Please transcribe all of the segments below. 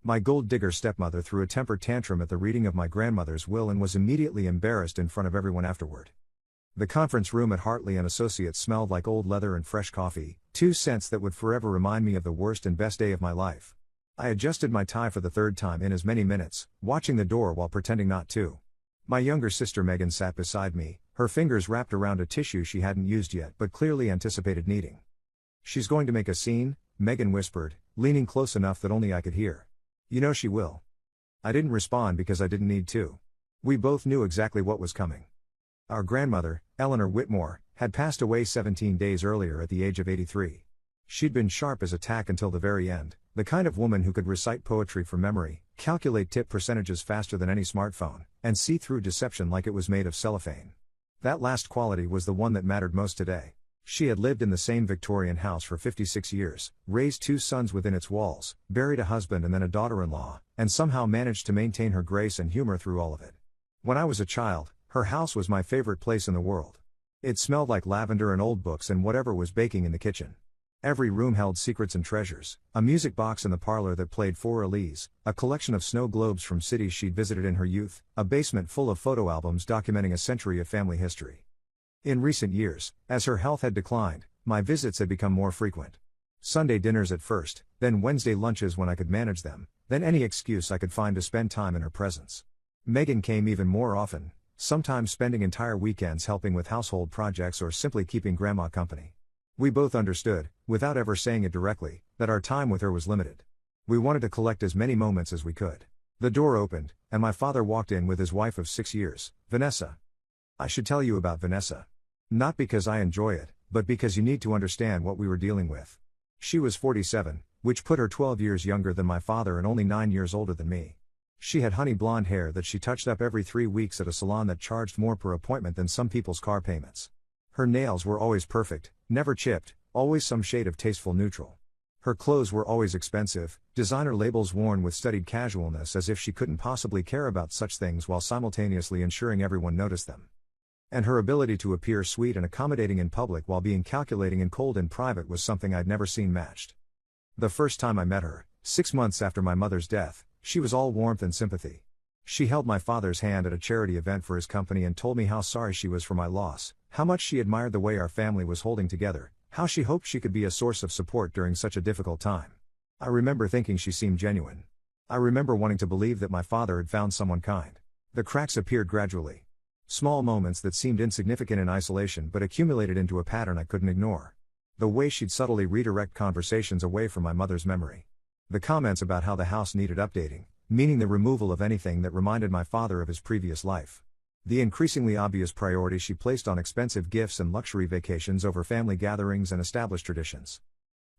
My gold-digger stepmother threw a temper tantrum at the reading of my grandmother's will and was immediately embarrassed in front of everyone afterward. The conference room at Hartley and Associates smelled like old leather and fresh coffee, two scents that would forever remind me of the worst and best day of my life. I adjusted my tie for the third time in as many minutes, watching the door while pretending not to. My younger sister Megan sat beside me, her fingers wrapped around a tissue she hadn't used yet but clearly anticipated needing. "She's going to make a scene," Megan whispered, leaning close enough that only I could hear. "You know she will." I didn't respond because I didn't need to. We both knew exactly what was coming. Our grandmother, Eleanor Whitmore, had passed away 17 days earlier at the age of 83. She'd been sharp as a tack until the very end, the kind of woman who could recite poetry from memory, calculate tip percentages faster than any smartphone, and see through deception like it was made of cellophane. That last quality was the one that mattered most today. She had lived in the same Victorian house for 56 years, raised two sons within its walls, buried a husband and then a daughter-in-law, and somehow managed to maintain her grace and humor through all of it. When I was a child, her house was my favorite place in the world. It smelled like lavender and old books and whatever was baking in the kitchen. Every room held secrets and treasures, a music box in the parlor that played For Elise, a collection of snow globes from cities she'd visited in her youth, a basement full of photo albums documenting a century of family history. In recent years, as her health had declined, my visits had become more frequent. Sunday dinners at first, then Wednesday lunches when I could manage them, then any excuse I could find to spend time in her presence. Megan came even more often, sometimes spending entire weekends helping with household projects or simply keeping grandma company. We both understood, without ever saying it directly, that our time with her was limited. We wanted to collect as many moments as we could. The door opened, and my father walked in with his wife of 6 years, Vanessa. I should tell you about Vanessa. Not because I enjoy it, but because you need to understand what we were dealing with. She was 47, which put her 12 years younger than my father and only 9 years older than me. She had honey blonde hair that she touched up every 3 weeks at a salon that charged more per appointment than some people's car payments. Her nails were always perfect, never chipped, always some shade of tasteful neutral. Her clothes were always expensive, designer labels worn with studied casualness as if she couldn't possibly care about such things while simultaneously ensuring everyone noticed them. And her ability to appear sweet and accommodating in public while being calculating and cold in private was something I'd never seen matched. The first time I met her, 6 months after my mother's death, she was all warmth and sympathy. She held my father's hand at a charity event for his company and told me how sorry she was for my loss, how much she admired the way our family was holding together, how she hoped she could be a source of support during such a difficult time. I remember thinking she seemed genuine. I remember wanting to believe that my father had found someone kind. The cracks appeared gradually. Small moments that seemed insignificant in isolation but accumulated into a pattern I couldn't ignore. The way she'd subtly redirect conversations away from my mother's memory. The comments about how the house needed updating, meaning the removal of anything that reminded my father of his previous life. The increasingly obvious priority she placed on expensive gifts and luxury vacations over family gatherings and established traditions.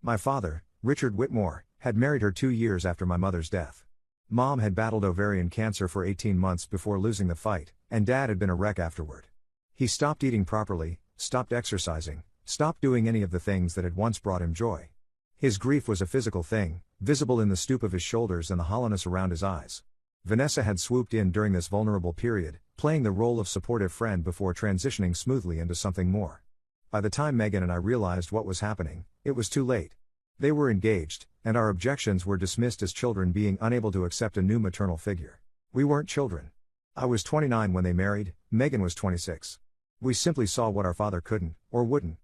My father, Richard Whitmore, had married her 2 years after my mother's death. Mom had battled ovarian cancer for 18 months before losing the fight, and Dad had been a wreck afterward. He stopped eating properly, stopped exercising, stopped doing any of the things that had once brought him joy. His grief was a physical thing, visible in the stoop of his shoulders and the hollowness around his eyes. Vanessa had swooped in during this vulnerable period, playing the role of supportive friend before transitioning smoothly into something more. By the time Megan and I realized what was happening, it was too late. They were engaged, and our objections were dismissed as children being unable to accept a new maternal figure. We weren't children. I was 29 when they married, Megan was 26. We simply saw what our father couldn't, or wouldn't.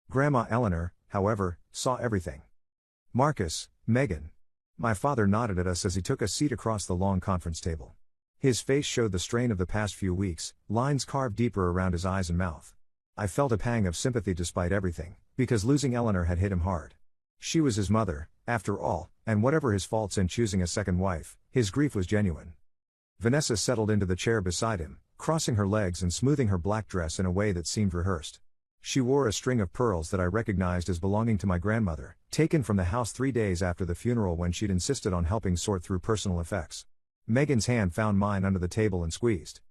Grandma Eleanor, however, saw everything. "Marcus, Megan." My father nodded at us as he took a seat across the long conference table. His face showed the strain of the past few weeks, lines carved deeper around his eyes and mouth. I felt a pang of sympathy despite everything, because losing Eleanor had hit him hard. She was his mother, after all, and whatever his faults in choosing a second wife, his grief was genuine. Vanessa settled into the chair beside him, crossing her legs and smoothing her black dress in a way that seemed rehearsed. She wore a string of pearls that I recognized as belonging to my grandmother, taken from the house 3 days after the funeral when she'd insisted on helping sort through personal effects. Megan's hand found mine under the table and squeezed.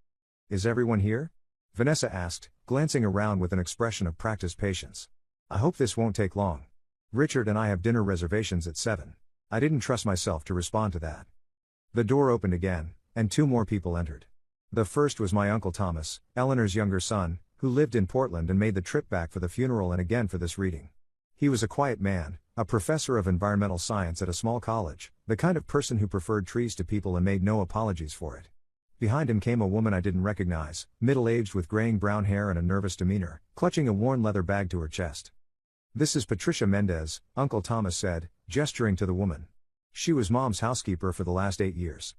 "Is everyone here?" Vanessa asked, glancing around with an expression of practiced patience. "I hope this won't take long. Richard and I have dinner reservations at 7. I didn't trust myself to respond to that. The door opened again, and 2 more people entered. The first was my Uncle Thomas, Eleanor's younger son, who lived in Portland and made the trip back for the funeral and again for this reading. He was a quiet man, a professor of environmental science at a small college, the kind of person who preferred trees to people and made no apologies for it. Behind him came a woman I didn't recognize, middle-aged with graying brown hair and a nervous demeanor, clutching a worn leather bag to her chest. "This is Patricia Mendez," Uncle Thomas said, gesturing to the woman. "She was Mom's housekeeper for the last 8 years."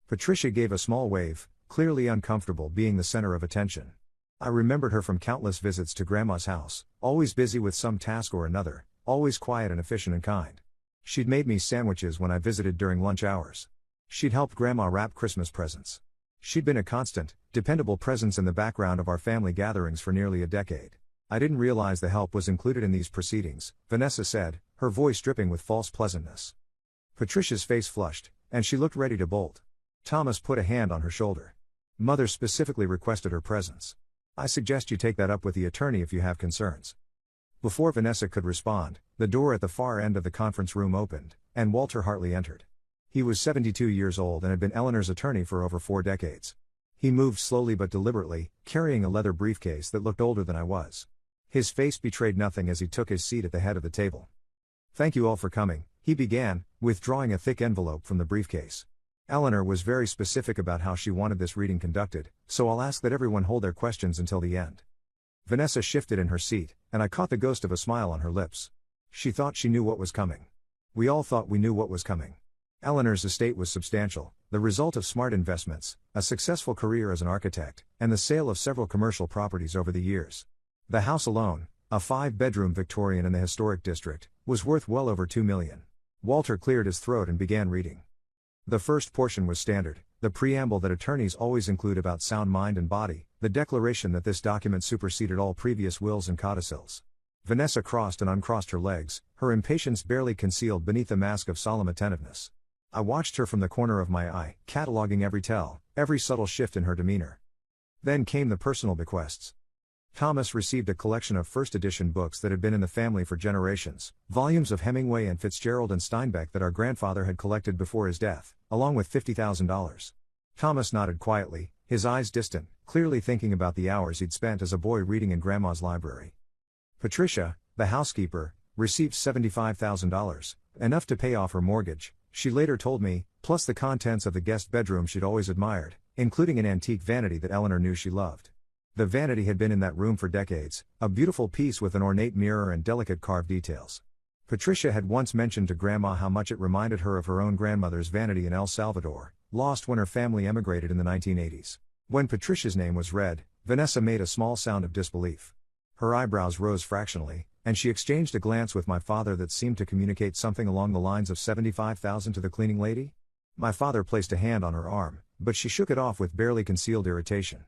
Patricia gave a small wave, clearly uncomfortable being the center of attention. I remembered her from countless visits to Grandma's house, always busy with some task or another, always quiet and efficient and kind. She'd made me sandwiches when I visited during lunch hours. She'd helped Grandma wrap Christmas presents. She'd been a constant, dependable presence in the background of our family gatherings for nearly a decade. "I didn't realize the help was included in these proceedings," Vanessa said, her voice dripping with false pleasantness. Patricia's face flushed, and she looked ready to bolt. Thomas put a hand on her shoulder. "Mother specifically requested her presence. I suggest you take that up with the attorney if you have concerns." Before Vanessa could respond, the door at the far end of the conference room opened, and Walter Hartley entered. He was 72 years old and had been Eleanor's attorney for over 4 decades. He moved slowly but deliberately, carrying a leather briefcase that looked older than I was. His face betrayed nothing as he took his seat at the head of the table. "Thank you all for coming," he began, withdrawing a thick envelope from the briefcase. "Eleanor was very specific about how she wanted this reading conducted, so I'll ask that everyone hold their questions until the end." Vanessa shifted in her seat, and I caught the ghost of a smile on her lips. She thought she knew what was coming. We all thought we knew what was coming. Eleanor's estate was substantial, the result of smart investments, a successful career as an architect, and the sale of several commercial properties over the years. The house alone, a 5-bedroom Victorian in the historic district, was worth well over $2 million. Walter cleared his throat and began reading. The first portion was standard, the preamble that attorneys always include about sound mind and body, the declaration that this document superseded all previous wills and codicils. Vanessa crossed and uncrossed her legs, her impatience barely concealed beneath a mask of solemn attentiveness. I watched her from the corner of my eye, cataloging every tell, every subtle shift in her demeanor. Then came the personal bequests. Thomas received a collection of first-edition books that had been in the family for generations, volumes of Hemingway and Fitzgerald and Steinbeck that our grandfather had collected before his death, along with $50,000. Thomas nodded quietly, his eyes distant, clearly thinking about the hours he'd spent as a boy reading in Grandma's library. Patricia, the housekeeper, received $75,000, enough to pay off her mortgage, she later told me, plus the contents of the guest bedroom she'd always admired, including an antique vanity that Eleanor knew she loved. The vanity had been in that room for decades, a beautiful piece with an ornate mirror and delicate carved details. Patricia had once mentioned to Grandma how much it reminded her of her own grandmother's vanity in El Salvador, lost when her family emigrated in the 1980s. When Patricia's name was read, Vanessa made a small sound of disbelief. Her eyebrows rose fractionally, and she exchanged a glance with my father that seemed to communicate something along the lines of $75,000 to the cleaning lady. My father placed a hand on her arm, but she shook it off with barely concealed irritation.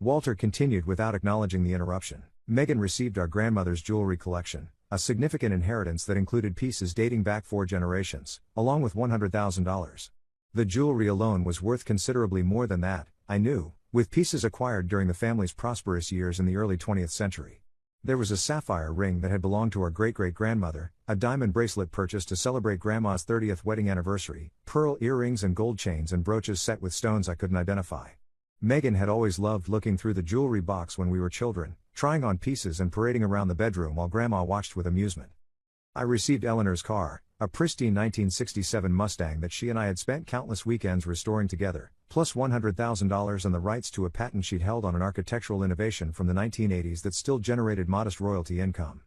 Walter continued without acknowledging the interruption. "Megan received our grandmother's jewelry collection, a significant inheritance that included pieces dating back 4 generations, along with $100,000. The jewelry alone was worth considerably more than that, I knew, with pieces acquired during the family's prosperous years in the early 20th century. There was a sapphire ring that had belonged to our great-great-grandmother, a diamond bracelet purchased to celebrate Grandma's 30th wedding anniversary, pearl earrings and gold chains and brooches set with stones I couldn't identify. Megan had always loved looking through the jewelry box when we were children, trying on pieces and parading around the bedroom while Grandma watched with amusement. I received Eleanor's car, a pristine 1967 Mustang that she and I had spent countless weekends restoring together, plus $100,000 and the rights to a patent she'd held on an architectural innovation from the 1980s that still generated modest royalty income.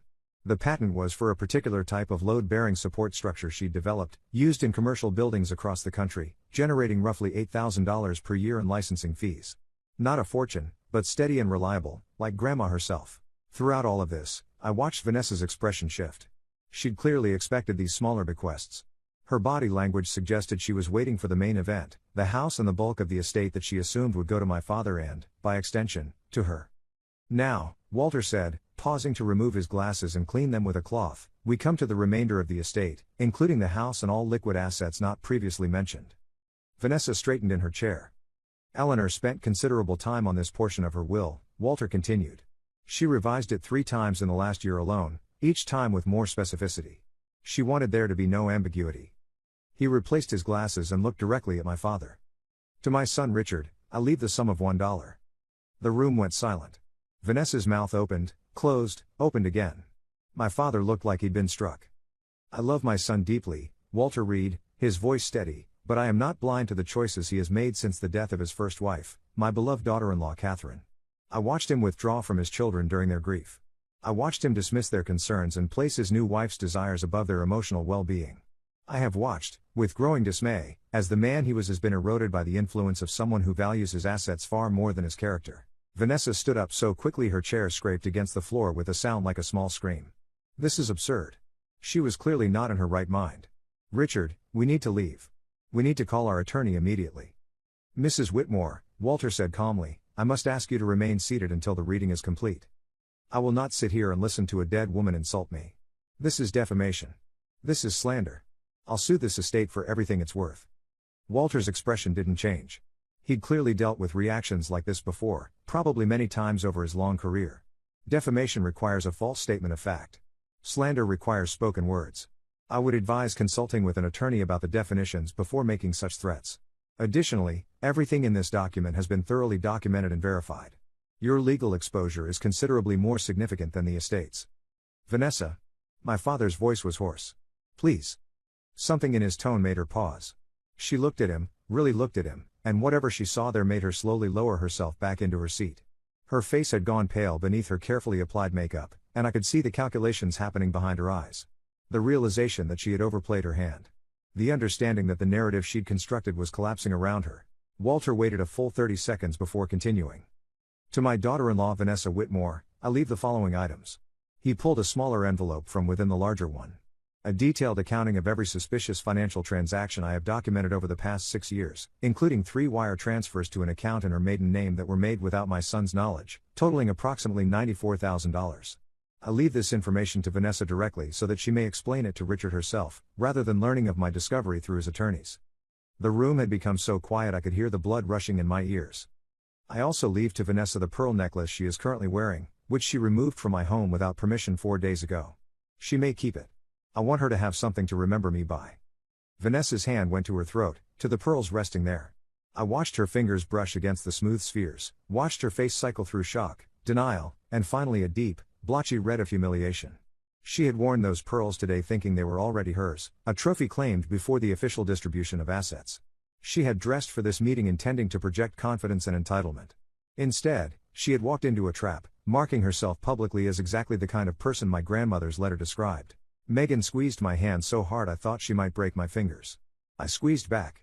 The patent was for a particular type of load-bearing support structure she'd developed, used in commercial buildings across the country, generating roughly $8,000 per year in licensing fees. Not a fortune, but steady and reliable, like Grandma herself. Throughout all of this, I watched Vanessa's expression shift. She'd clearly expected these smaller bequests. Her body language suggested she was waiting for the main event, the house and the bulk of the estate that she assumed would go to my father and, by extension, to her. "Now," Walter said, pausing to remove his glasses and clean them with a cloth, "we come to the remainder of the estate, including the house and all liquid assets not previously mentioned." Vanessa straightened in her chair. "Eleanor spent considerable time on this portion of her will," Walter continued. "She revised it 3 times in the last year alone, each time with more specificity. She wanted there to be no ambiguity." He replaced his glasses and looked directly at my father. "To my son Richard, I leave the sum of $1. The room went silent. Vanessa's mouth opened, closed, opened again. My father looked like he'd been struck. I love my son deeply, Walter Reed, his voice steady, but I am not blind to the choices he has made since the death of his first wife, my beloved daughter-in-law Catherine. I watched him withdraw from his children during their grief. I watched him dismiss their concerns and place his new wife's desires above their emotional well-being. I have watched, with growing dismay, as the man he was has been eroded by the influence of someone who values his assets far more than his character. Vanessa stood up so quickly her chair scraped against the floor with a sound like a small scream. This is absurd. She was clearly not in her right mind. Richard, we need to leave. We need to call our attorney immediately. Mrs. Whitmore, Walter said calmly, I must ask you to remain seated until the reading is complete. I will not sit here and listen to a dead woman insult me. This is defamation. This is slander. I'll sue this estate for everything it's worth. Walter's expression didn't change. He'd clearly dealt with reactions like this before, probably many times over his long career. Defamation requires a false statement of fact. Slander requires spoken words. I would advise consulting with an attorney about the definitions before making such threats. Additionally, everything in this document has been thoroughly documented and verified. Your legal exposure is considerably more significant than the estate's. Vanessa. My father's voice was hoarse. Please. Something in his tone made her pause. She looked at him, really looked at him, and whatever she saw there made her slowly lower herself back into her seat. Her face had gone pale beneath her carefully applied makeup, and I could see the calculations happening behind her eyes. The realization that she had overplayed her hand. The understanding that the narrative she'd constructed was collapsing around her. Walter waited a full 30 seconds before continuing. To my daughter-in-law Vanessa Whitmore, I leave the following items. He pulled a smaller envelope from within the larger one. A detailed accounting of every suspicious financial transaction I have documented over the past 6 years, including 3 wire transfers to an account in her maiden name that were made without my son's knowledge, totaling approximately $94,000. I leave this information to Vanessa directly so that she may explain it to Richard herself, rather than learning of my discovery through his attorneys. The room had become so quiet I could hear the blood rushing in my ears. I also leave to Vanessa the pearl necklace she is currently wearing, which she removed from my home without permission 4 days ago. She may keep it. I want her to have something to remember me by. Vanessa's hand went to her throat, to the pearls resting there. I watched her fingers brush against the smooth spheres, watched her face cycle through shock, denial, and finally a deep, blotchy red of humiliation. She had worn those pearls today thinking they were already hers, a trophy claimed before the official distribution of assets. She had dressed for this meeting intending to project confidence and entitlement. Instead, she had walked into a trap, marking herself publicly as exactly the kind of person my grandmother's letter described. Megan squeezed my hand so hard I thought she might break my fingers. I squeezed back.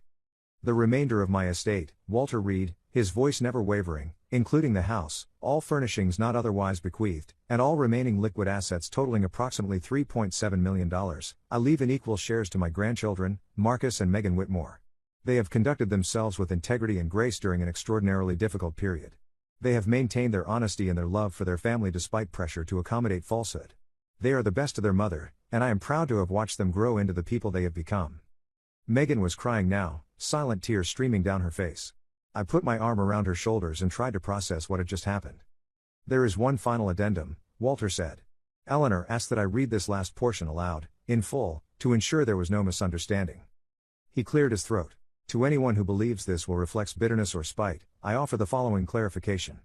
The remainder of my estate, Walter Reed, his voice never wavering, including the house, all furnishings not otherwise bequeathed, and all remaining liquid assets totaling approximately $3.7 million, I leave in equal shares to my grandchildren, Marcus and Megan Whitmore. They have conducted themselves with integrity and grace during an extraordinarily difficult period. They have maintained their honesty and their love for their family despite pressure to accommodate falsehood. They are the best of their mother, and I am proud to have watched them grow into the people they have become. Megan was crying now, silent tears streaming down her face. I put my arm around her shoulders and tried to process what had just happened. There is one final addendum, Walter said. Eleanor asked that I read this last portion aloud, in full, to ensure there was no misunderstanding. He cleared his throat. To anyone who believes this will reflect bitterness or spite, I offer the following clarification.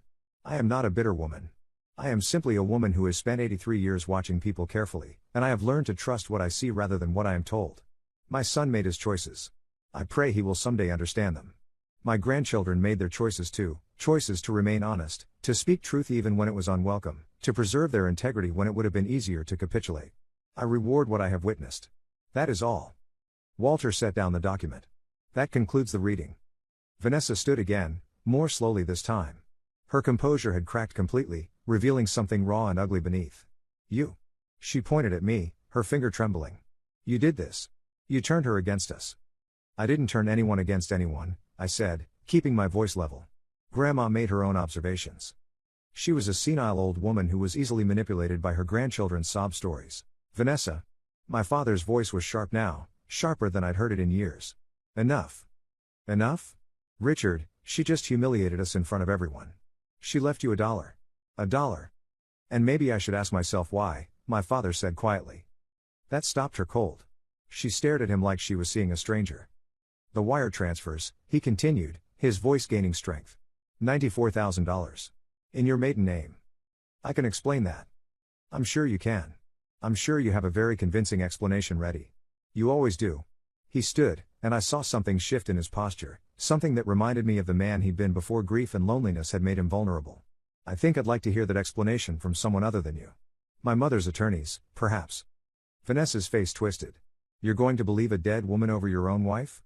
I am not a bitter woman. I am simply a woman who has spent 83 years watching people carefully, and I have learned to trust what I see rather than what I am told. My son made his choices. I pray he will someday understand them. My grandchildren made their choices too, choices to remain honest, to speak truth even when it was unwelcome, to preserve their integrity when it would have been easier to capitulate. I reward what I have witnessed. That is all. Walter set down the document. That concludes the reading. Vanessa stood again, more slowly this time. Her composure had cracked completely, revealing something raw and ugly beneath. You. She pointed at me, her finger trembling. You did this. You turned her against us. I didn't turn anyone against anyone, I said, keeping my voice level. Grandma made her own observations. She was a senile old woman who was easily manipulated by her grandchildren's sob stories. Vanessa. My father's voice was sharp now, sharper than I'd heard it in years. Enough. Enough? Richard, she just humiliated us in front of everyone. She left you $1. $1. And maybe I should ask myself why, my father said quietly. That stopped her cold. She stared at him like she was seeing a stranger. The wire transfers, he continued, his voice gaining strength. $94,000. In your maiden name. I can explain that. I'm sure you can. I'm sure you have a very convincing explanation ready. You always do. He stood, and I saw something shift in his posture, something that reminded me of the man he'd been before grief and loneliness had made him vulnerable. I think I'd like to hear that explanation from someone other than you. My mother's attorneys, perhaps. Vanessa's face twisted. You're going to believe a dead woman over your own wife?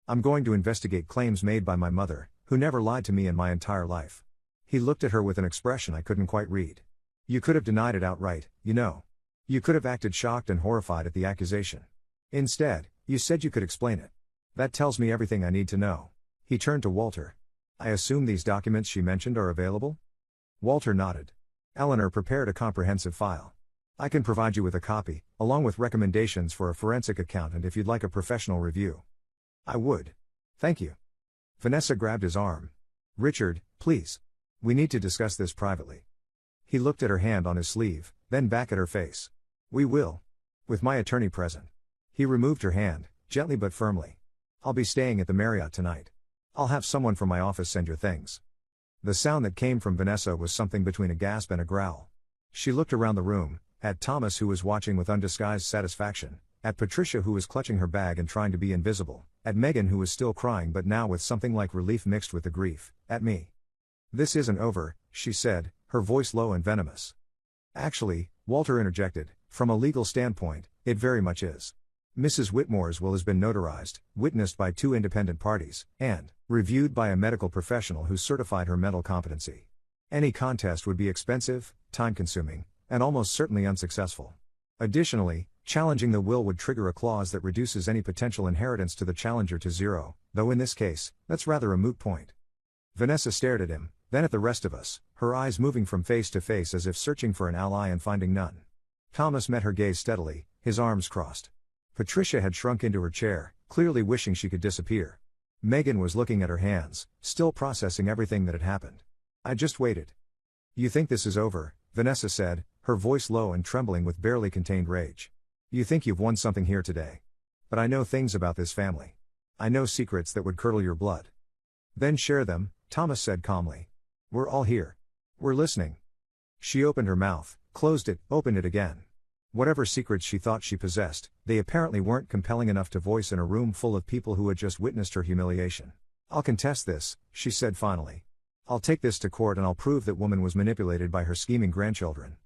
I'm going to investigate claims made by my mother, who never lied to me in my entire life. He looked at her with an expression I couldn't quite read. You could have denied it outright, you know. You could have acted shocked and horrified at the accusation. Instead, you said you could explain it. That tells me everything I need to know. He turned to Walter. I assume these documents she mentioned are available? Walter nodded. Eleanor prepared a comprehensive file. I can provide you with a copy, along with recommendations for a forensic accountant if you'd like a professional review. I would. Thank you. Vanessa grabbed his arm. Richard, please. We need to discuss this privately. He looked at her hand on his sleeve, then back at her face. We will. With my attorney present. He removed her hand, gently but firmly. I'll be staying at the Marriott tonight. I'll have someone from my office send your things. The sound that came from Vanessa was something between a gasp and a growl. She looked around the room, at Thomas who was watching with undisguised satisfaction, at Patricia who was clutching her bag and trying to be invisible, at Megan who was still crying but now with something like relief mixed with the grief, at me. This isn't over, she said, her voice low and venomous. Actually, Walter interjected, from a legal standpoint, it very much is. Mrs. Whitmore's will has been notarized, witnessed by 2 independent parties, and reviewed by a medical professional who certified her mental competency. Any contest would be expensive, time-consuming, and almost certainly unsuccessful. Additionally, challenging the will would trigger a clause that reduces any potential inheritance to the challenger to 0, though in this case, that's rather a moot point. Vanessa stared at him, then at the rest of us, her eyes moving from face to face as if searching for an ally and finding none. Thomas met her gaze steadily, his arms crossed. Patricia had shrunk into her chair, clearly wishing she could disappear. Megan was looking at her hands, still processing everything that had happened. I just waited. You think this is over, Vanessa said, her voice low and trembling with barely contained rage. You think you've won something here today. But I know things about this family. I know secrets that would curdle your blood. Then share them, Thomas said calmly. We're all here. We're listening. She opened her mouth, closed it, opened it again. Whatever secrets she thought she possessed, they apparently weren't compelling enough to voice in a room full of people who had just witnessed her humiliation. I'll contest this, she said finally. I'll take this to court and I'll prove that woman was manipulated by her scheming grandchildren.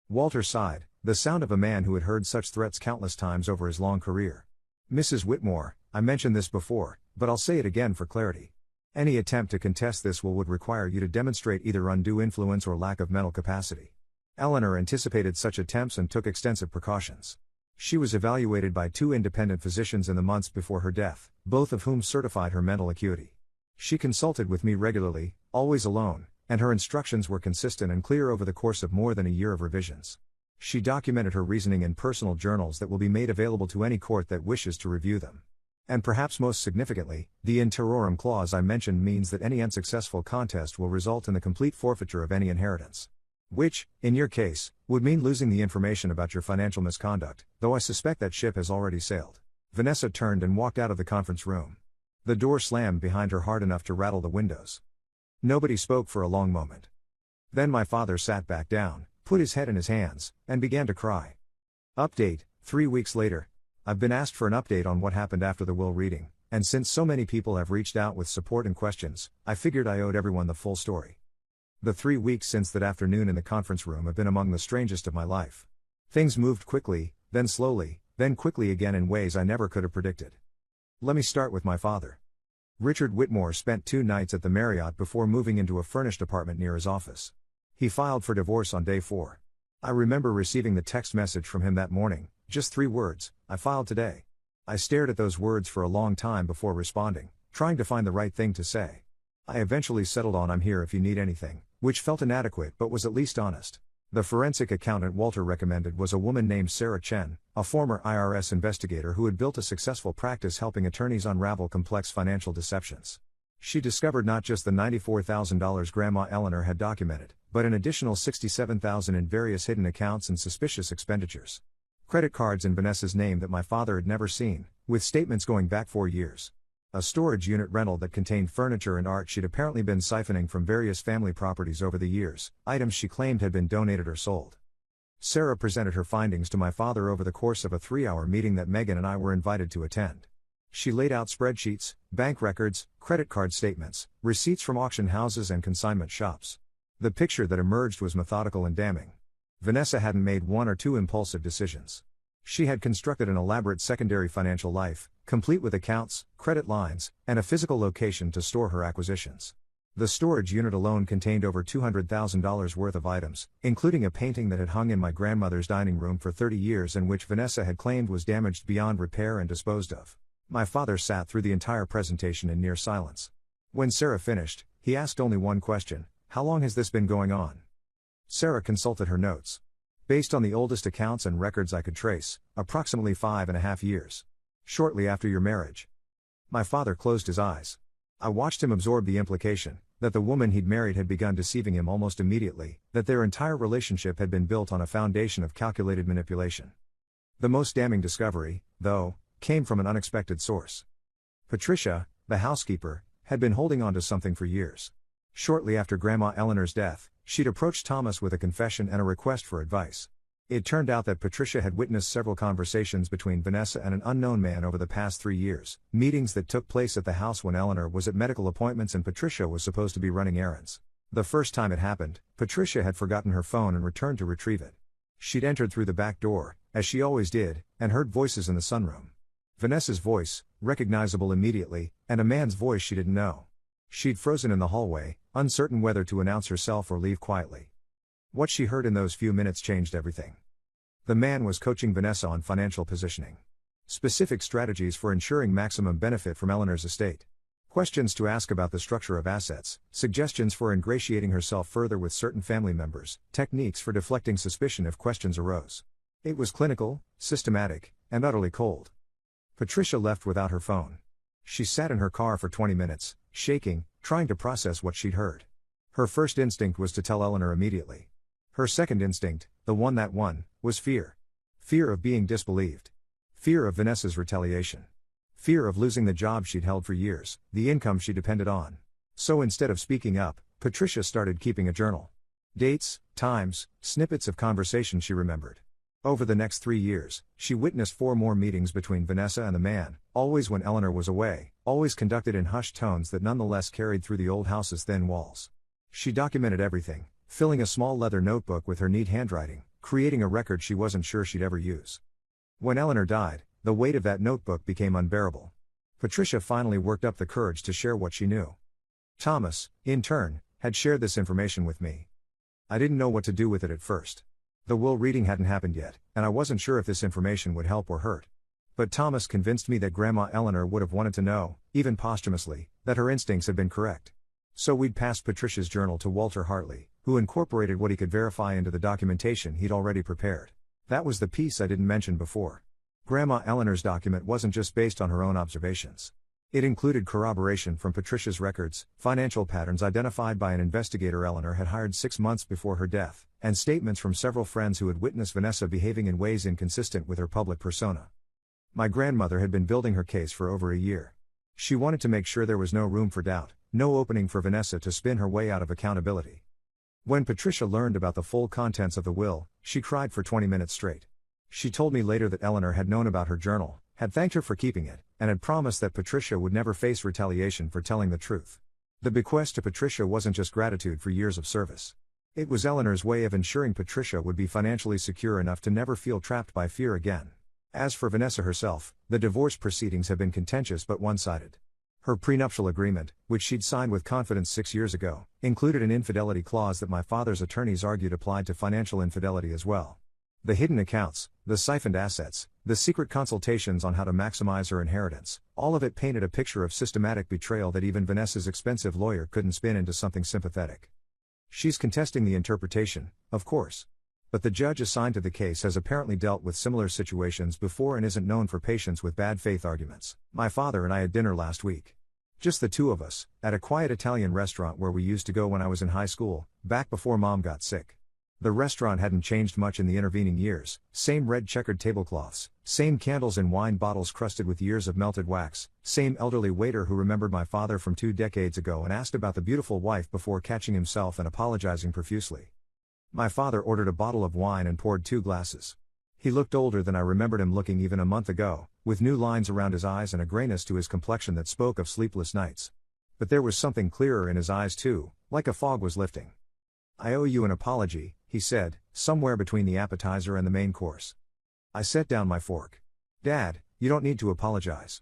Walter sighed, the sound of a man who had heard such threats countless times over his long career. Mrs. Whitmore, I mentioned this before, but I'll say it again for clarity. Any attempt to contest this will would require you to demonstrate either undue influence or lack of mental capacity. Eleanor anticipated such attempts and took extensive precautions. She was evaluated by 2 independent physicians in the months before her death, both of whom certified her mental acuity. She consulted with me regularly, always alone, and her instructions were consistent and clear over the course of more than a year of revisions. She documented her reasoning in personal journals that will be made available to any court that wishes to review them. And perhaps most significantly, the in terrorem clause I mentioned means that any unsuccessful contest will result in the complete forfeiture of any inheritance. Which, in your case, would mean losing the information about your financial misconduct, though I suspect that ship has already sailed. Vanessa turned and walked out of the conference room. The door slammed behind her hard enough to rattle the windows. Nobody spoke for a long moment. Then my father sat back down, put his head in his hands, and began to cry. Update, 3 weeks later. I've been asked for an update on what happened after the will reading, and since so many people have reached out with support and questions, I figured I owed everyone the full story. The 3 weeks since that afternoon in the conference room have been among the strangest of my life. Things moved quickly, then slowly, then quickly again in ways I never could have predicted. Let me start with my father. Richard Whitmore spent 2 nights at the Marriott before moving into a furnished apartment near his office. He filed for divorce on day 4. I remember receiving the text message from him that morning, just 3 words, I filed today. I stared at those words for a long time before responding, trying to find the right thing to say. I eventually settled on I'm here if you need anything, which felt inadequate but was at least honest. The forensic accountant Walter recommended was a woman named Sarah Chen, a former IRS investigator who had built a successful practice helping attorneys unravel complex financial deceptions. She discovered not just the $94,000 Grandma Eleanor had documented, but an additional $67,000 in various hidden accounts and suspicious expenditures. Credit cards in Vanessa's name that my father had never seen, with statements going back 4 years. A storage unit rental that contained furniture and art she'd apparently been siphoning from various family properties over the years, items she claimed had been donated or sold. Sarah presented her findings to my father over the course of a 3-hour meeting that Megan and I were invited to attend. She laid out spreadsheets, bank records, credit card statements, receipts from auction houses and consignment shops. The picture that emerged was methodical and damning. Vanessa hadn't made one or two impulsive decisions. She had constructed an elaborate secondary financial life, complete with accounts, credit lines, and a physical location to store her acquisitions. The storage unit alone contained over $200,000 worth of items, including a painting that had hung in my grandmother's dining room for 30 years and which Vanessa had claimed was damaged beyond repair and disposed of. My father sat through the entire presentation in near silence. When Sarah finished, he asked only one question: "How long has this been going on?" Sarah consulted her notes. Based on the oldest accounts and records I could trace, approximately 5.5 years. Shortly after your marriage. My father closed his eyes. I watched him absorb the implication that the woman he'd married had begun deceiving him almost immediately, that their entire relationship had been built on a foundation of calculated manipulation. The most damning discovery, though, came from an unexpected source. Patricia, the housekeeper, had been holding on to something for years. Shortly after Grandma Eleanor's death, she'd approached Thomas with a confession and a request for advice. It turned out that Patricia had witnessed several conversations between Vanessa and an unknown man over the past 3 years, meetings that took place at the house when Eleanor was at medical appointments and Patricia was supposed to be running errands. The first time it happened, Patricia had forgotten her phone and returned to retrieve it. She'd entered through the back door, as she always did, and heard voices in the sunroom. Vanessa's voice, recognizable immediately, and a man's voice she didn't know. She'd frozen in the hallway, uncertain whether to announce herself or leave quietly. What she heard in those few minutes changed everything. The man was coaching Vanessa on financial positioning. Specific strategies for ensuring maximum benefit from Eleanor's estate. Questions to ask about the structure of assets, suggestions for ingratiating herself further with certain family members, techniques for deflecting suspicion if questions arose. It was clinical, systematic, and utterly cold. Patricia left without her phone. She sat in her car for 20 minutes, shaking, trying to process what she'd heard. Her first instinct was to tell Eleanor immediately. Her second instinct, the one that won, was fear. Fear of being disbelieved. Fear of Vanessa's retaliation. Fear of losing the job she'd held for years, the income she depended on. So instead of speaking up, Patricia started keeping a journal. Dates, times, snippets of conversation she remembered. Over the next 3 years, she witnessed 4 more meetings between Vanessa and the man, always when Eleanor was away, always conducted in hushed tones that nonetheless carried through the old house's thin walls. She documented everything, filling a small leather notebook with her neat handwriting, creating a record she wasn't sure she'd ever use. When Eleanor died, the weight of that notebook became unbearable. Patricia finally worked up the courage to share what she knew. Thomas, in turn, had shared this information with me. I didn't know what to do with it at first. The will reading hadn't happened yet, and I wasn't sure if this information would help or hurt. But Thomas convinced me that Grandma Eleanor would have wanted to know, even posthumously, that her instincts had been correct. So we'd passed Patricia's journal to Walter Hartley, who incorporated what he could verify into the documentation he'd already prepared. That was the piece I didn't mention before. Grandma Eleanor's document wasn't just based on her own observations. It included corroboration from Patricia's records, financial patterns identified by an investigator Eleanor had hired 6 months before her death, and statements from several friends who had witnessed Vanessa behaving in ways inconsistent with her public persona. My grandmother had been building her case for over a year. She wanted to make sure there was no room for doubt, no opening for Vanessa to spin her way out of accountability. When Patricia learned about the full contents of the will, she cried for 20 minutes straight. She told me later that Eleanor had known about her journal, had thanked her for keeping it, and had promised that Patricia would never face retaliation for telling the truth. The bequest to Patricia wasn't just gratitude for years of service. It was Eleanor's way of ensuring Patricia would be financially secure enough to never feel trapped by fear again. As for Vanessa herself, the divorce proceedings have been contentious but one-sided. Her prenuptial agreement, which she'd signed with confidence 6 years ago, included an infidelity clause that my father's attorneys argued applied to financial infidelity as well. The hidden accounts, the siphoned assets, the secret consultations on how to maximize her inheritance, all of it painted a picture of systematic betrayal that even Vanessa's expensive lawyer couldn't spin into something sympathetic. She's contesting the interpretation, of course. But the judge assigned to the case has apparently dealt with similar situations before and isn't known for patience with bad faith arguments. My father and I had dinner last week. Just the two of us, at a quiet Italian restaurant where we used to go when I was in high school, back before Mom got sick. The restaurant hadn't changed much in the intervening years, same red checkered tablecloths, same candles and wine bottles crusted with years of melted wax, same elderly waiter who remembered my father from 2 decades ago and asked about the beautiful wife before catching himself and apologizing profusely. My father ordered a bottle of wine and poured 2 glasses. He looked older than I remembered him looking even a month ago, with new lines around his eyes and a grayness to his complexion that spoke of sleepless nights. But there was something clearer in his eyes too, like a fog was lifting. "I owe you an apology," he said, somewhere between the appetizer and the main course. I set down my fork. "Dad, you don't need to apologize."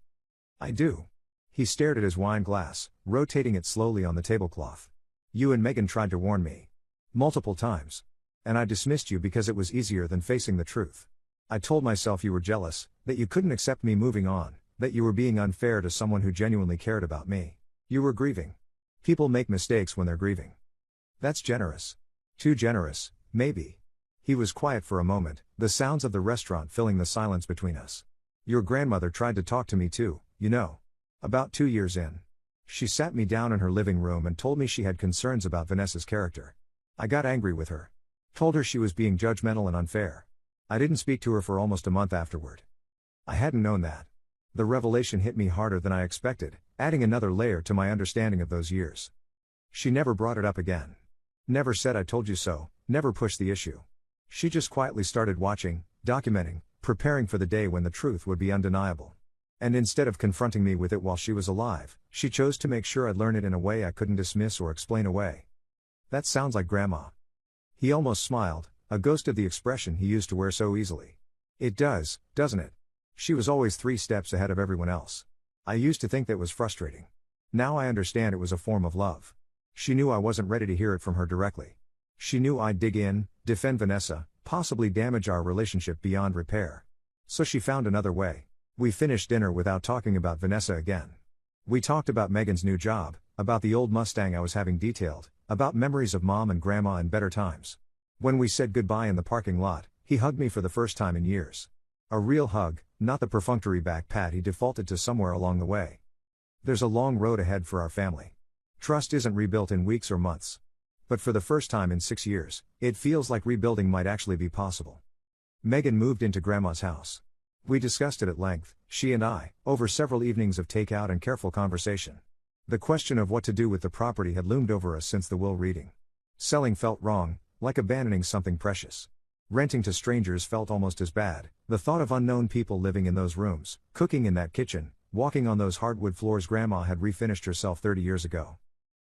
"I do." He stared at his wine glass, rotating it slowly on the tablecloth. "You and Megan tried to warn me. Multiple times. And I dismissed you because it was easier than facing the truth. I told myself you were jealous, that you couldn't accept me moving on, that you were being unfair to someone who genuinely cared about me. You were grieving. People make mistakes when they're grieving." "That's generous." "Too generous, maybe." He was quiet for a moment, the sounds of the restaurant filling the silence between us. "Your grandmother tried to talk to me too, you know. About 2 years in. She sat me down in her living room and told me she had concerns about Vanessa's character. I got angry with her. Told her she was being judgmental and unfair. I didn't speak to her for almost a month afterward. I hadn't known that. The revelation hit me harder than I expected, adding another layer to my understanding of those years. She never brought it up again. Never said I told you so, never pushed the issue. She just quietly started watching, documenting, preparing for the day when the truth would be undeniable. And instead of confronting me with it while she was alive, she chose to make sure I'd learn it in a way I couldn't dismiss or explain away." "That sounds like Grandma." He almost smiled, a ghost of the expression he used to wear so easily. "It does, doesn't it? She was always 3 steps ahead of everyone else. I used to think that was frustrating. Now I understand it was a form of love. She knew I wasn't ready to hear it from her directly. She knew I'd dig in, defend Vanessa, possibly damage our relationship beyond repair. So she found another way. We finished dinner without talking about Vanessa again. We talked about Megan's new job, about the old Mustang I was having detailed, about memories of Mom and Grandma and better times. When we said goodbye in the parking lot, he hugged me for the first time in years. A real hug, not the perfunctory back pat he defaulted to somewhere along the way. There's a long road ahead for our family. Trust isn't rebuilt in weeks or months. But for the first time in 6 years, it feels like rebuilding might actually be possible." Megan moved into Grandma's house. We discussed it at length, she and I, over several evenings of takeout and careful conversation. The question of what to do with the property had loomed over us since the will reading. Selling felt wrong, like abandoning something precious. Renting to strangers felt almost as bad, the thought of unknown people living in those rooms, cooking in that kitchen, walking on those hardwood floors Grandma had refinished herself 30 years ago.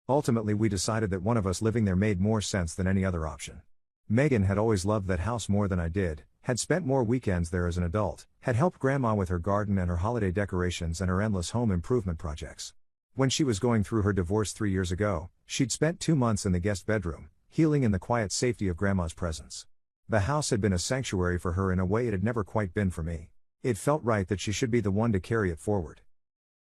Ultimately we decided that one of us living there made more sense than any other option. Megan had always loved that house more than I did, had spent more weekends there as an adult, had helped Grandma with her garden and her holiday decorations and her endless home improvement projects. When she was going through her divorce 3 years ago, she'd spent 2 months in the guest bedroom, healing in the quiet safety of Grandma's presence. The house had been a sanctuary for her in a way it had never quite been for me. It felt right that she should be the one to carry it forward.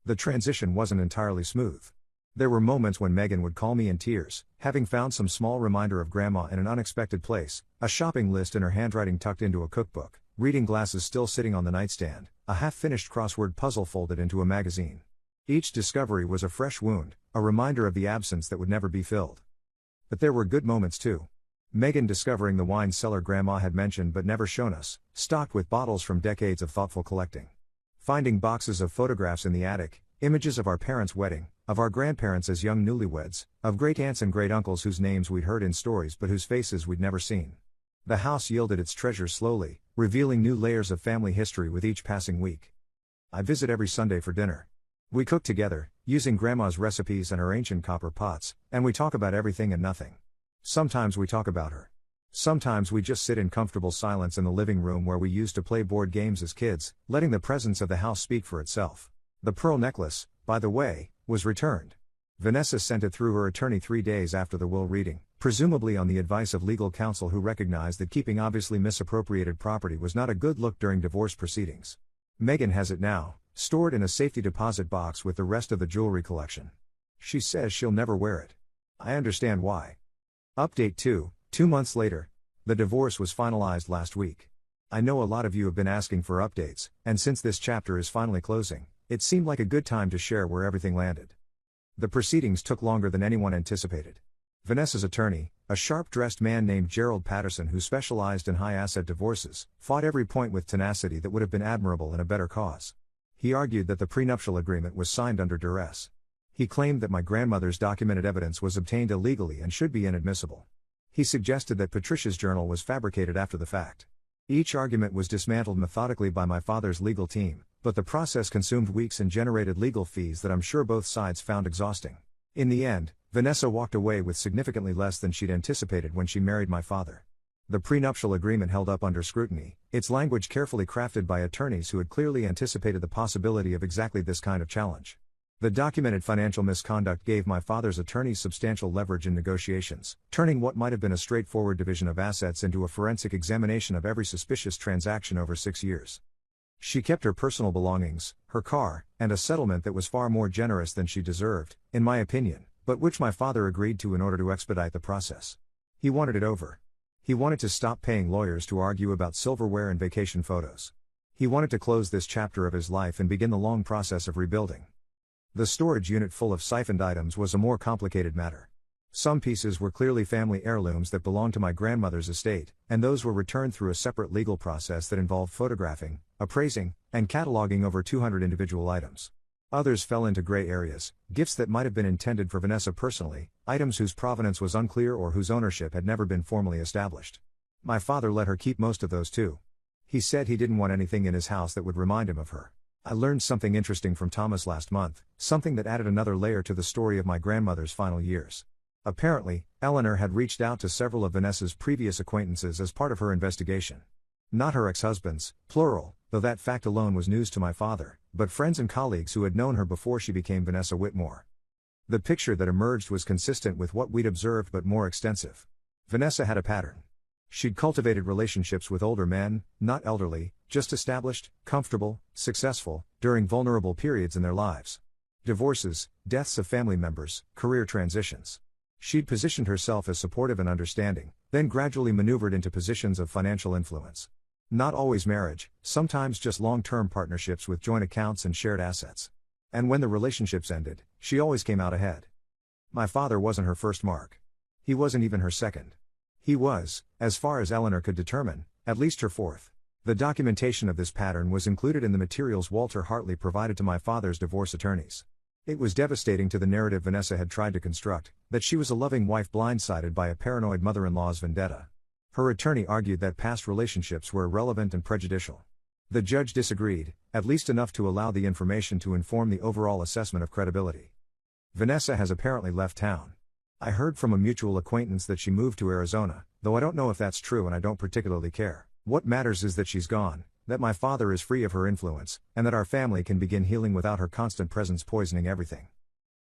The transition wasn't entirely smooth. There were moments when Megan would call me in tears, having found some small reminder of Grandma in an unexpected place, a shopping list in her handwriting tucked into a cookbook, reading glasses still sitting on the nightstand, a half-finished crossword puzzle folded into a magazine. Each discovery was a fresh wound, a reminder of the absence that would never be filled. But there were good moments too. Megan discovering the wine cellar Grandma had mentioned but never shown us, stocked with bottles from decades of thoughtful collecting. Finding boxes of photographs in the attic, images of our parents' wedding, of our grandparents as young newlyweds, of great-aunts and great-uncles whose names we'd heard in stories but whose faces we'd never seen. The house yielded its treasures slowly, revealing new layers of family history with each passing week. I visit every Sunday for dinner. We cook together, using Grandma's recipes and her ancient copper pots, and we talk about everything and nothing. Sometimes we talk about her. Sometimes we just sit in comfortable silence in the living room where we used to play board games as kids, letting the presence of the house speak for itself. The pearl necklace, by the way, was returned. Vanessa sent it through her attorney 3 days after the will reading, presumably on the advice of legal counsel who recognized that keeping obviously misappropriated property was not a good look during divorce proceedings. Megan has it now, stored in a safety deposit box with the rest of the jewelry collection. She says she'll never wear it. I understand why. Update 2, 2 months later. The divorce was finalized last week. I know a lot of you have been asking for updates, and since this chapter is finally closing, it seemed like a good time to share where everything landed. The proceedings took longer than anyone anticipated. Vanessa's attorney, a sharp-dressed man named Gerald Patterson who specialized in high-asset divorces, fought every point with tenacity that would have been admirable in a better cause. He argued that the prenuptial agreement was signed under duress. He claimed that my grandmother's documented evidence was obtained illegally and should be inadmissible. He suggested that Patricia's journal was fabricated after the fact. Each argument was dismantled methodically by my father's legal team, but the process consumed weeks and generated legal fees that I'm sure both sides found exhausting. In the end, Vanessa walked away with significantly less than she'd anticipated when she married my father. The prenuptial agreement held up under scrutiny, its language carefully crafted by attorneys who had clearly anticipated the possibility of exactly this kind of challenge. The documented financial misconduct gave my father's attorneys substantial leverage in negotiations, turning what might have been a straightforward division of assets into a forensic examination of every suspicious transaction over 6 years. She kept her personal belongings, her car, and a settlement that was far more generous than she deserved, in my opinion, but which my father agreed to in order to expedite the process. He wanted it over. He wanted to stop paying lawyers to argue about silverware and vacation photos. He wanted to close this chapter of his life and begin the long process of rebuilding. The storage unit full of siphoned items was a more complicated matter. Some pieces were clearly family heirlooms that belonged to my grandmother's estate, and those were returned through a separate legal process that involved photographing, appraising, and cataloging over 200 individual items. Others fell into gray areas, gifts that might have been intended for Vanessa personally, items whose provenance was unclear or whose ownership had never been formally established. My father let her keep most of those too. He said he didn't want anything in his house that would remind him of her. I learned something interesting from Thomas last month, something that added another layer to the story of my grandmother's final years. Apparently, Eleanor had reached out to several of Vanessa's previous acquaintances as part of her investigation. Not her ex-husbands, plural, though that fact alone was news to my father, but friends and colleagues who had known her before she became Vanessa Whitmore. The picture that emerged was consistent with what we'd observed but more extensive. Vanessa had a pattern. She'd cultivated relationships with older men, not elderly, just established, comfortable, successful, during vulnerable periods in their lives. Divorces, deaths of family members, career transitions. She'd positioned herself as supportive and understanding, then gradually maneuvered into positions of financial influence. Not always marriage, sometimes just long-term partnerships with joint accounts and shared assets. And when the relationships ended, she always came out ahead. My father wasn't her first mark. He wasn't even her second. He was, as far as Eleanor could determine, at least her fourth. The documentation of this pattern was included in the materials Walter Hartley provided to my father's divorce attorneys. It was devastating to the narrative Vanessa had tried to construct, that she was a loving wife blindsided by a paranoid mother-in-law's vendetta. Her attorney argued that past relationships were irrelevant and prejudicial. The judge disagreed, at least enough to allow the information to inform the overall assessment of credibility. Vanessa has apparently left town. I heard from a mutual acquaintance that she moved to Arizona, though I don't know if that's true and I don't particularly care. What matters is that she's gone, that my father is free of her influence, and that our family can begin healing without her constant presence poisoning everything.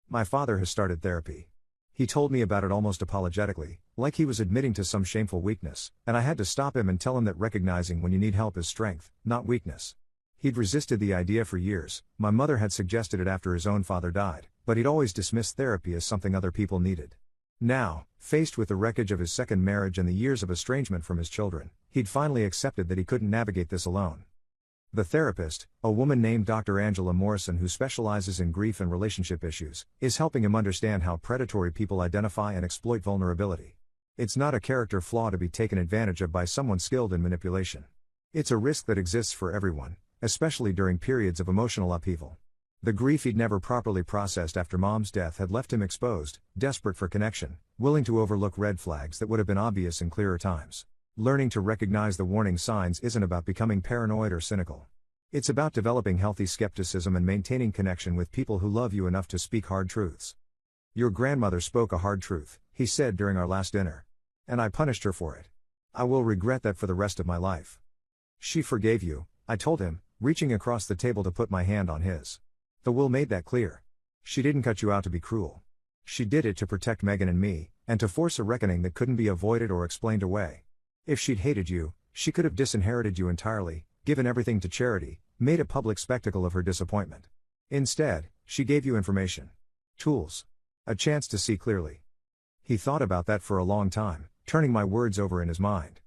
My father has started therapy. He told me about it almost apologetically, like he was admitting to some shameful weakness, and I had to stop him and tell him that recognizing when you need help is strength, not weakness. He'd resisted the idea for years. My mother had suggested it after his own father died, but he'd always dismissed therapy as something other people needed. Now, faced with the wreckage of his second marriage and the years of estrangement from his children, he'd finally accepted that he couldn't navigate this alone. The therapist, a woman named Dr. Angela Morrison who specializes in grief and relationship issues, is helping him understand how predatory people identify and exploit vulnerability. It's not a character flaw to be taken advantage of by someone skilled in manipulation. It's a risk that exists for everyone, especially during periods of emotional upheaval. The grief he'd never properly processed after Mom's death had left him exposed, desperate for connection, willing to overlook red flags that would have been obvious in clearer times. Learning to recognize the warning signs isn't about becoming paranoid or cynical. It's about developing healthy skepticism and maintaining connection with people who love you enough to speak hard truths. Your grandmother spoke a hard truth, he said during our last dinner. And I punished her for it. I will regret that for the rest of my life. She forgave you, I told him, reaching across the table to put my hand on his. The will made that clear. She didn't cut you out to be cruel. She did it to protect Megan and me, and to force a reckoning that couldn't be avoided or explained away. If she'd hated you, she could have disinherited you entirely, given everything to charity, made a public spectacle of her disappointment. Instead, she gave you information. Tools. A chance to see clearly. He thought about that for a long time, turning my words over in his mind.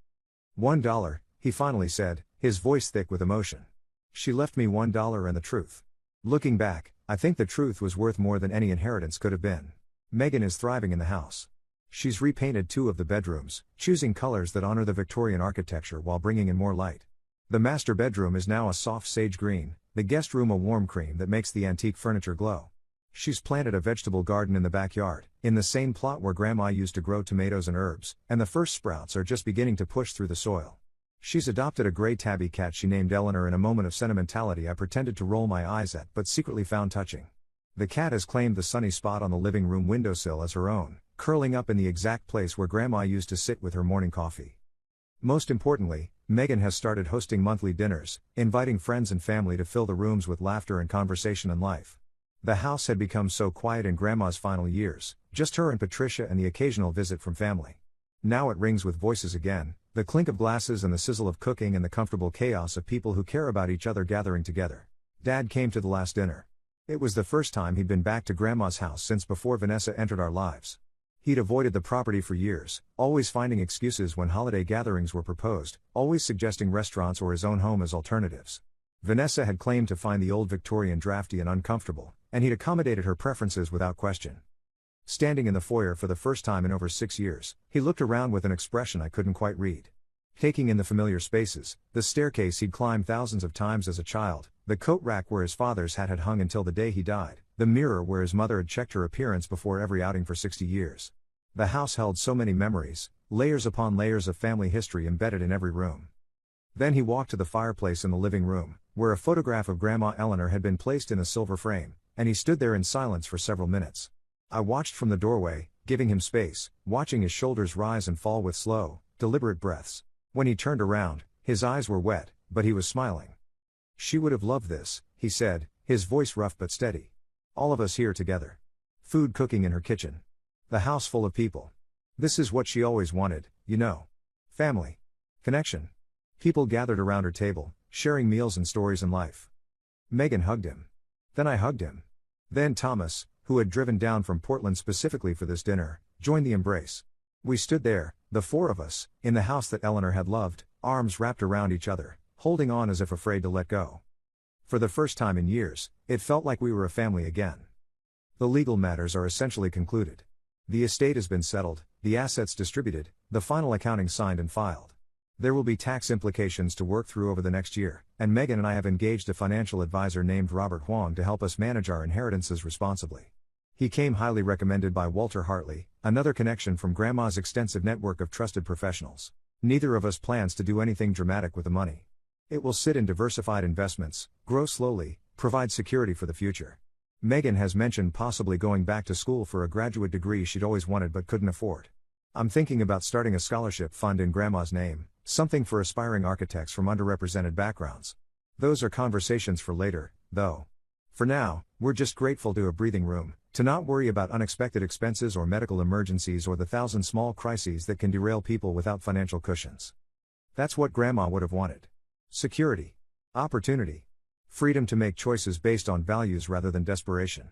$1, he finally said, his voice thick with emotion. She left me $1 and the truth. Looking back, I think the truth was worth more than any inheritance could have been. Megan is thriving in the house. She's repainted 2 of the bedrooms, choosing colors that honor the Victorian architecture while bringing in more light. The master bedroom is now a soft sage green, the guest room a warm cream that makes the antique furniture glow. She's planted a vegetable garden in the backyard, in the same plot where Grandma used to grow tomatoes and herbs, and the first sprouts are just beginning to push through the soil. She's adopted a gray tabby cat she named Eleanor. In a moment of sentimentality I pretended to roll my eyes at but secretly found touching. The cat has claimed the sunny spot on the living room windowsill as her own, curling up in the exact place where Grandma used to sit with her morning coffee. Most importantly, Megan has started hosting monthly dinners, inviting friends and family to fill the rooms with laughter and conversation and life. The house had become so quiet in Grandma's final years, just her and Patricia and the occasional visit from family. Now it rings with voices again, the clink of glasses and the sizzle of cooking and the comfortable chaos of people who care about each other gathering together. Dad came to the last dinner. It was the first time he'd been back to Grandma's house since before Vanessa entered our lives. He'd avoided the property for years, always finding excuses when holiday gatherings were proposed, always suggesting restaurants or his own home as alternatives. Vanessa had claimed to find the old Victorian drafty and uncomfortable, and he'd accommodated her preferences without question. Standing in the foyer for the first time in over 6 years, he looked around with an expression I couldn't quite read. Taking in the familiar spaces, the staircase he'd climbed thousands of times as a child, the coat rack where his father's hat had hung until the day he died, the mirror where his mother had checked her appearance before every outing for 60 years. The house held so many memories, layers upon layers of family history embedded in every room. Then he walked to the fireplace in the living room, where a photograph of Grandma Eleanor had been placed in a silver frame, and he stood there in silence for several minutes. I watched from the doorway, giving him space, watching his shoulders rise and fall with slow, deliberate breaths. When he turned around, his eyes were wet, but he was smiling. "She would have loved this," he said, his voice rough but steady. "All of us here together. Food cooking in her kitchen. The house full of people. This is what she always wanted, you know. Family. Connection. People gathered around her table, sharing meals and stories and life." Megan hugged him. Then I hugged him. Then Thomas, who had driven down from Portland specifically for this dinner, joined the embrace. We stood there, the four of us, in the house that Eleanor had loved, arms wrapped around each other, holding on as if afraid to let go. For the first time in years, it felt like we were a family again. The legal matters are essentially concluded. The estate has been settled, the assets distributed, the final accounting signed and filed. There will be tax implications to work through over the next year, and Megan and I have engaged a financial advisor named Robert Huang to help us manage our inheritances responsibly. He came highly recommended by Walter Hartley, another connection from Grandma's extensive network of trusted professionals. Neither of us plans to do anything dramatic with the money. It will sit in diversified investments, grow slowly, provide security for the future. Megan has mentioned possibly going back to school for a graduate degree she'd always wanted but couldn't afford. I'm thinking about starting a scholarship fund in Grandma's name, something for aspiring architects from underrepresented backgrounds. Those are conversations for later, though. For now, we're just grateful to have a breathing room, to not worry about unexpected expenses or medical emergencies or the 1,000 small crises that can derail people without financial cushions. That's what Grandma would have wanted. Security. Opportunity. Freedom to make choices based on values rather than desperation.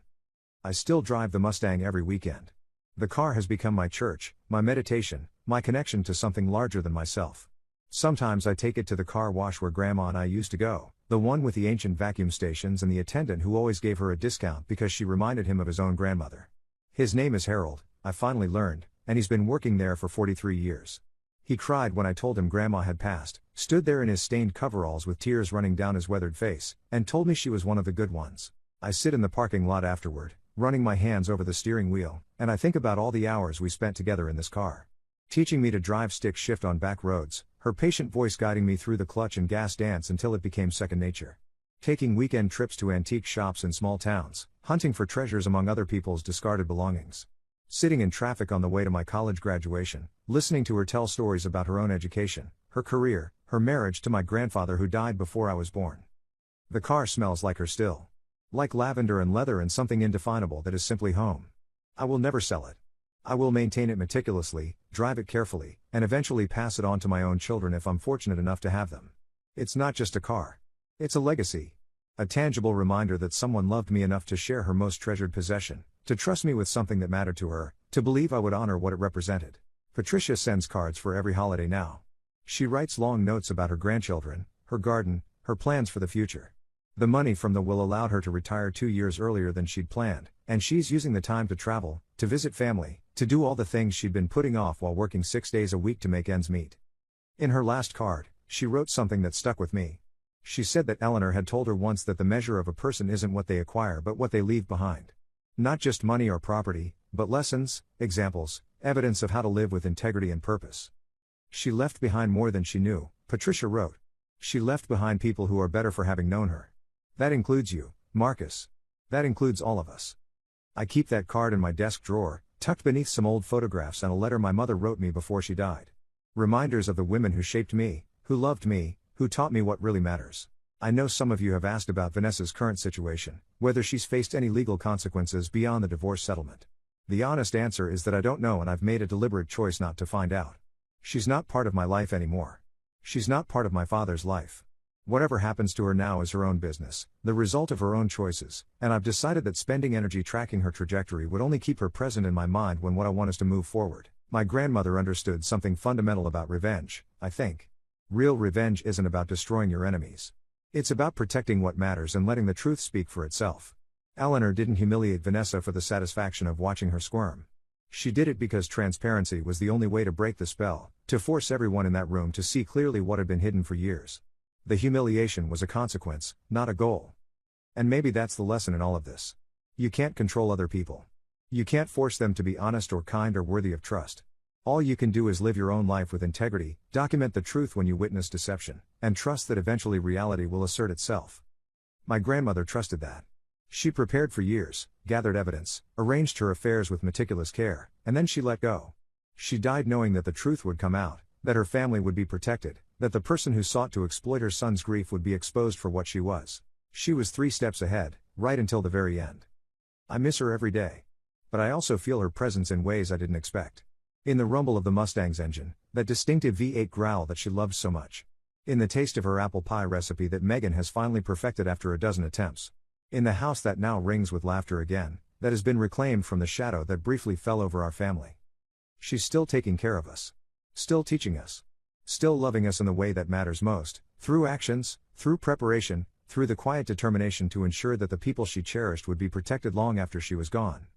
I still drive the Mustang every weekend. The car has become my church, my meditation, my connection to something larger than myself. Sometimes I take it to the car wash where Grandma and I used to go, the one with the ancient vacuum stations and the attendant who always gave her a discount because she reminded him of his own grandmother. His name is Harold, I finally learned, and he's been working there for 43 years. He cried when I told him Grandma had passed, stood there in his stained coveralls with tears running down his weathered face, and told me she was one of the good ones. I sit in the parking lot afterward, running my hands over the steering wheel, and I think about all the hours we spent together in this car. Teaching me to drive stick shift on back roads, her patient voice guiding me through the clutch and gas dance until it became second nature. Taking weekend trips to antique shops in small towns, hunting for treasures among other people's discarded belongings. Sitting in traffic on the way to my college graduation, listening to her tell stories about her own education, her career, her marriage to my grandfather who died before I was born. The car smells like her still. Like lavender and leather and something indefinable that is simply home. I will never sell it. I will maintain it meticulously, drive it carefully, and eventually pass it on to my own children if I'm fortunate enough to have them. It's not just a car. It's a legacy. A tangible reminder that someone loved me enough to share her most treasured possession, to trust me with something that mattered to her, to believe I would honor what it represented. Patricia sends cards for every holiday now. She writes long notes about her grandchildren, her garden, her plans for the future. The money from the will allowed her to retire 2 years earlier than she'd planned, and she's using the time to travel, to visit family, to do all the things she'd been putting off while working 6 days a week to make ends meet. In her last card, she wrote something that stuck with me. She said that Eleanor had told her once that the measure of a person isn't what they acquire but what they leave behind. Not just money or property, but lessons, examples, evidence of how to live with integrity and purpose. She left behind more than she knew, Patricia wrote. She left behind people who are better for having known her. That includes you, Marcus. That includes all of us. I keep that card in my desk drawer, tucked beneath some old photographs and a letter my mother wrote me before she died. Reminders of the women who shaped me, who loved me, who taught me what really matters. I know some of you have asked about Vanessa's current situation, whether she's faced any legal consequences beyond the divorce settlement. The honest answer is that I don't know, and I've made a deliberate choice not to find out. She's not part of my life anymore. She's not part of my father's life. Whatever happens to her now is her own business, the result of her own choices, and I've decided that spending energy tracking her trajectory would only keep her present in my mind when what I want is to move forward. My grandmother understood something fundamental about revenge, I think. Real revenge isn't about destroying your enemies. It's about protecting what matters and letting the truth speak for itself. Eleanor didn't humiliate Vanessa for the satisfaction of watching her squirm. She did it because transparency was the only way to break the spell, to force everyone in that room to see clearly what had been hidden for years. The humiliation was a consequence, not a goal. And maybe that's the lesson in all of this. You can't control other people. You can't force them to be honest or kind or worthy of trust. All you can do is live your own life with integrity, document the truth when you witness deception, and trust that eventually reality will assert itself. My grandmother trusted that. She prepared for years, gathered evidence, arranged her affairs with meticulous care, and then she let go. She died knowing that the truth would come out, that her family would be protected, that the person who sought to exploit her son's grief would be exposed for what she was. She was 3 steps ahead, right until the very end. I miss her every day. But I also feel her presence in ways I didn't expect. In the rumble of the Mustang's engine, that distinctive V8 growl that she loved so much. In the taste of her apple pie recipe that Megan has finally perfected after a dozen attempts. In the house that now rings with laughter again, that has been reclaimed from the shadow that briefly fell over our family. She's still taking care of us. Still teaching us. Still loving us in the way that matters most, through actions, through preparation, through the quiet determination to ensure that the people she cherished would be protected long after she was gone.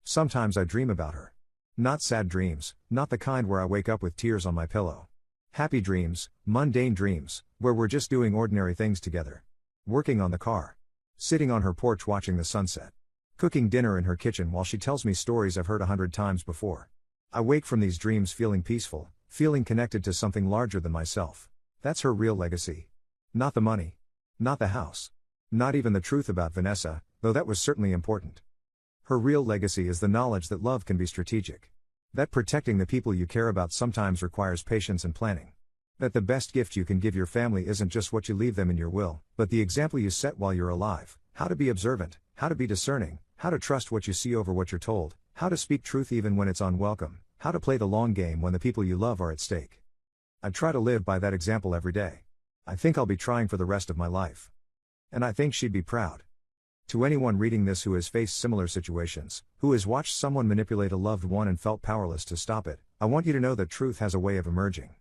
Sometimes I dream about her. Not sad dreams, not the kind where I wake up with tears on my pillow. Happy dreams, mundane dreams, where we're just doing ordinary things together. Working on the car. Sitting on her porch watching the sunset. Cooking dinner in her kitchen while she tells me stories I've heard 100 times before. I wake from these dreams feeling peaceful, feeling connected to something larger than myself. That's her real legacy. Not the money. Not the house. Not even the truth about Vanessa, though that was certainly important. Her real legacy is the knowledge that love can be strategic. That protecting the people you care about sometimes requires patience and planning. That the best gift you can give your family isn't just what you leave them in your will, but the example you set while you're alive, how to be observant, how to be discerning, how to trust what you see over what you're told, how to speak truth even when it's unwelcome, how to play the long game when the people you love are at stake. I try to live by that example every day. I think I'll be trying for the rest of my life. And I think she'd be proud. To anyone reading this who has faced similar situations, who has watched someone manipulate a loved one and felt powerless to stop it, I want you to know that truth has a way of emerging.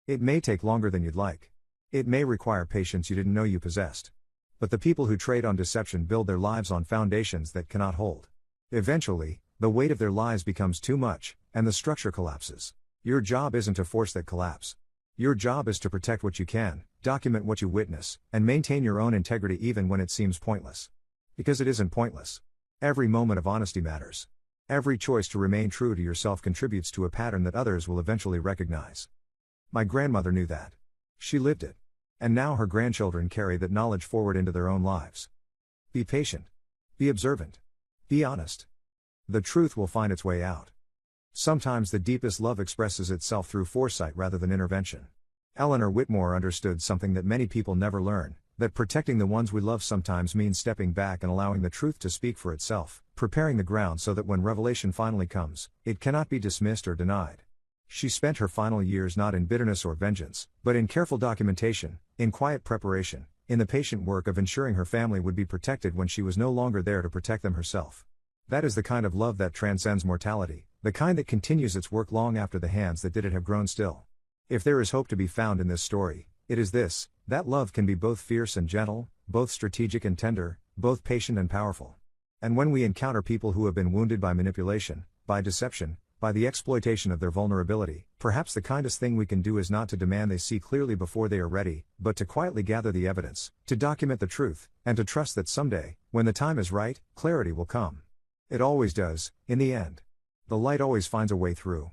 It may take longer than you'd like. It may require patience you didn't know you possessed. But the people who trade on deception build their lives on foundations that cannot hold. Eventually, the weight of their lives becomes too much, and the structure collapses. Your job isn't to force that collapse. Your job is to protect what you can, document what you witness, and maintain your own integrity even when it seems pointless. Because it isn't pointless. Every moment of honesty matters. Every choice to remain true to yourself contributes to a pattern that others will eventually recognize. My grandmother knew that. She lived it. And now her grandchildren carry that knowledge forward into their own lives. Be patient. Be observant. Be honest. The truth will find its way out. Sometimes the deepest love expresses itself through foresight rather than intervention. Eleanor Whitmore understood something that many people never learn, that protecting the ones we love sometimes means stepping back and allowing the truth to speak for itself, preparing the ground so that when revelation finally comes, it cannot be dismissed or denied. She spent her final years not in bitterness or vengeance, but in careful documentation, in quiet preparation, in the patient work of ensuring her family would be protected when she was no longer there to protect them herself. That is the kind of love that transcends mortality, the kind that continues its work long after the hands that did it have grown still. If there is hope to be found in this story, it is this, that love can be both fierce and gentle, both strategic and tender, both patient and powerful. And when we encounter people who have been wounded by manipulation, by deception, by the exploitation of their vulnerability, perhaps the kindest thing we can do is not to demand they see clearly before they are ready, but to quietly gather the evidence, to document the truth, and to trust that someday, when the time is right, clarity will come. It always does, in the end. The light always finds a way through.